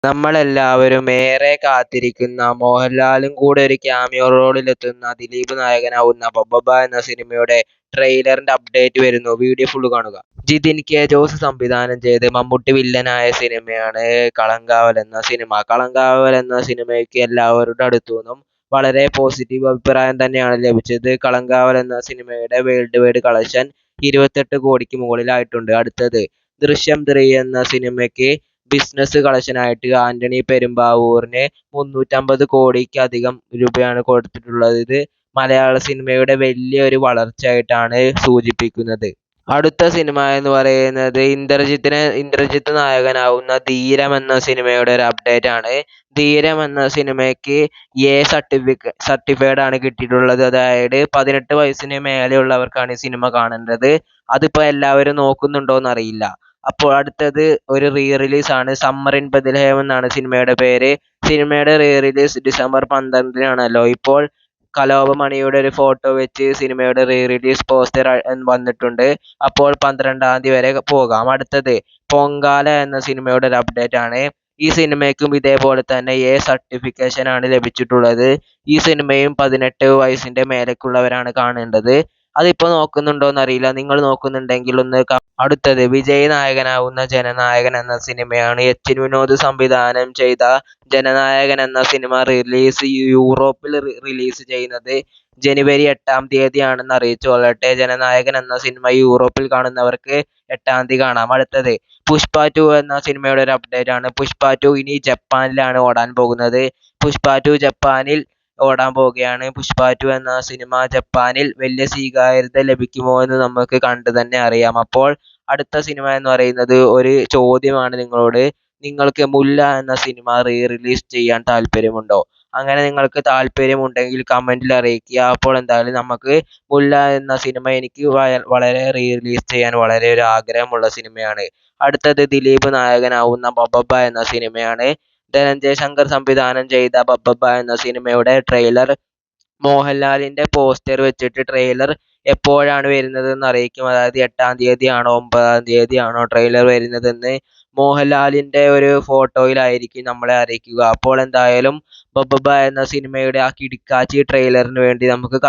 നമ്മളെല്ലാവരും ഏറെ കാത്തിരിക്കുന്ന മോഹൻലാലും കൂടെ ഒരു ക്യാമിയോ റോളിലെത്തുന്ന ദിലീപ് നായകനാവുന്ന ബബ്ബബ്ബ എന്ന സിനിമയുടെ ട്രെയിലറിന്റെ അപ്ഡേറ്റ് വരുന്നു. വീഡിയോ ഫുള്ള് കാണുക. ജിതിൻ കെ ജോസ് സംവിധാനം ചെയ്ത് മമ്മൂട്ടി വില്ലനായ സിനിമയാണ് കളങ്കാവൽ എന്ന സിനിമ. കളങ്കാവൽ എന്ന സിനിമയ്ക്ക് എല്ലാവരുടെ അടുത്തു നിന്നും വളരെ പോസിറ്റീവ് അഭിപ്രായം തന്നെയാണ് ലഭിച്ചത്. കളങ്കാവൽ എന്ന സിനിമയുടെ വേൾഡ് വൈഡ് കളക്ഷൻ 28 കോടിക്ക് മുകളിലായിട്ടുണ്ട്. അടുത്തത് ദൃശ്യം 3 എന്ന സിനിമയ്ക്ക് ബിസിനസ് കളക്ഷനായിട്ട് ആന്റണി പെരുമ്പാവൂരിന് 350 കോടിക്ക് അധികം രൂപയാണ് കൊടുത്തിട്ടുള്ളത്. ഇത് മലയാള സിനിമയുടെ വലിയ ഒരു വളർച്ചയായിട്ടാണ് സൂചിപ്പിക്കുന്നത്. അടുത്ത സിനിമ എന്ന് പറയുന്നത് ഇന്ദ്രജിത്ത് നായകനാവുന്ന ധീരം എന്ന സിനിമയുടെ ഒരു അപ്ഡേറ്റ് ആണ്. ധീരം എന്ന സിനിമയ്ക്ക് സർട്ടിഫൈഡ് ആണ് കിട്ടിയിട്ടുള്ളത്. അതായത് 18 വയസ്സിന് മേലെയുള്ളവർക്കാണ് ഈ സിനിമ കാണേണ്ടത്. അതിപ്പോൾ എല്ലാവരും നോക്കുന്നുണ്ടോന്ന് അറിയില്ല. അപ്പോൾ അടുത്തത് ഒരു റീ റിലീസ് ആണ്. സമ്മർ ഇൻ ബെത്ലഹേം എന്നാണ് സിനിമയുടെ പേര്. സിനിമയുടെ റീ റിലീസ് ഡിസംബർ 12-നാണല്ലോ. ഇപ്പോൾ കലാഭമണിയുടെ ഒരു ഫോട്ടോ വെച്ച് സിനിമയുടെ റീ റിലീസ് പോസ്റ്റർ വന്നിട്ടുണ്ട്. അപ്പോൾ 12-ാം തീയതി വരെ പോകാം. അടുത്തത് പൊങ്കാല എന്ന സിനിമയുടെ ഒരു അപ്ഡേറ്റ് ആണ്. ഈ സിനിമയ്ക്കും ഇതേപോലെ തന്നെ സർട്ടിഫിക്കേഷൻ ആണ് ലഭിച്ചിട്ടുള്ളത്. ഈ സിനിമയും 18 വയസ്സിന്റെ മേലേക്കുള്ളവരാണ് കാണേണ്ടത്. അതിപ്പോൾ നോക്കുന്നുണ്ടോന്ന് അറിയില്ല. നിങ്ങൾ നോക്കുന്നുണ്ടെങ്കിൽ ഒന്ന് അടുത്തത് വിജയ് നായകനാവുന്ന ജനനായകൻ എന്ന സിനിമയാണ്. എച്ച് വിനോദ് സംവിധാനം ചെയ്ത ജനനായകൻ എന്ന സിനിമ യൂറോപ്പിൽ റിലീസ് ചെയ്യുന്നത് ജനുവരി 8-ാം തീയതിയാണെന്ന് അറിയിച്ചു കൊള്ളട്ടെ. ജനനായകൻ എന്ന സിനിമ യൂറോപ്പിൽ കാണുന്നവർക്ക് 8-ാം തീയതി കാണാം. അടുത്തത് പുഷ്പ 2 എന്ന സിനിമയുടെ ഒരു അപ്ഡേറ്റ് ആണ്. പുഷ്പ 2 ഇനി ജപ്പാനിലാണ് ഓടാൻ പോകുന്നത്. പുഷ്പ 2 ജപ്പാനിൽ ഓടാൻ പോവുകയാണ്. പുഷ്പ 2 എന്ന സിനിമ ജപ്പാനിൽ വലിയ സ്വീകാര്യത ലഭിക്കുമോ എന്ന് നമുക്ക് കണ്ടു തന്നെ അറിയാം. അപ്പോൾ അടുത്ത സിനിമ എന്ന് പറയുന്നത് ഒരു ചോദ്യമാണ് നിങ്ങളോട്. നിങ്ങൾക്ക് മുല്ല എന്ന സിനിമ റിലീസ് ചെയ്യാൻ താല്പര്യമുണ്ടോ? അങ്ങനെ നിങ്ങൾക്ക് താല്പര്യമുണ്ടെങ്കിൽ കമന്റിൽ അറിയിക്കുക. അപ്പോൾ എന്തായാലും നമുക്ക് മുല്ല എന്ന സിനിമ എനിക്ക് വളരെ റിലീസ് ചെയ്യാൻ വളരെ ഒരു ആഗ്രഹമുള്ള സിനിമയാണ്. അടുത്തത് ദിലീപ് നായകനാവുന്ന ബബ്ബബ്ബ എന്ന സിനിമയാണ്. ധനഞ്ജയ് ശങ്കർ സംവിധാനം ചെയ്ത ബബ്ബബ്ബ എന്ന സിനിമയുടെ ട്രെയിലർ മോഹൻലാലിന്റെ പോസ്റ്റർ വെച്ചിട്ട് ട്രെയിലർ എപ്പോഴാണ് വരുന്നതെന്ന് അറിയിക്കും. അതായത് 8-ാം തീയതിയാണോ 9-ാം തീയതിയാണോ ട്രെയിലർ വരുന്നതെന്ന് മോഹൻലാലിന്റെ ഒരു ഫോട്ടോയിലായിരിക്കും നമ്മളെ അറിയിക്കുക. അപ്പോൾ എന്തായാലും ബബ്ബബ്ബ എന്ന സിനിമയുടെ ആ കിടുക്കാച്ചി ട്രെയിലറിന് വേണ്ടി നമുക്ക്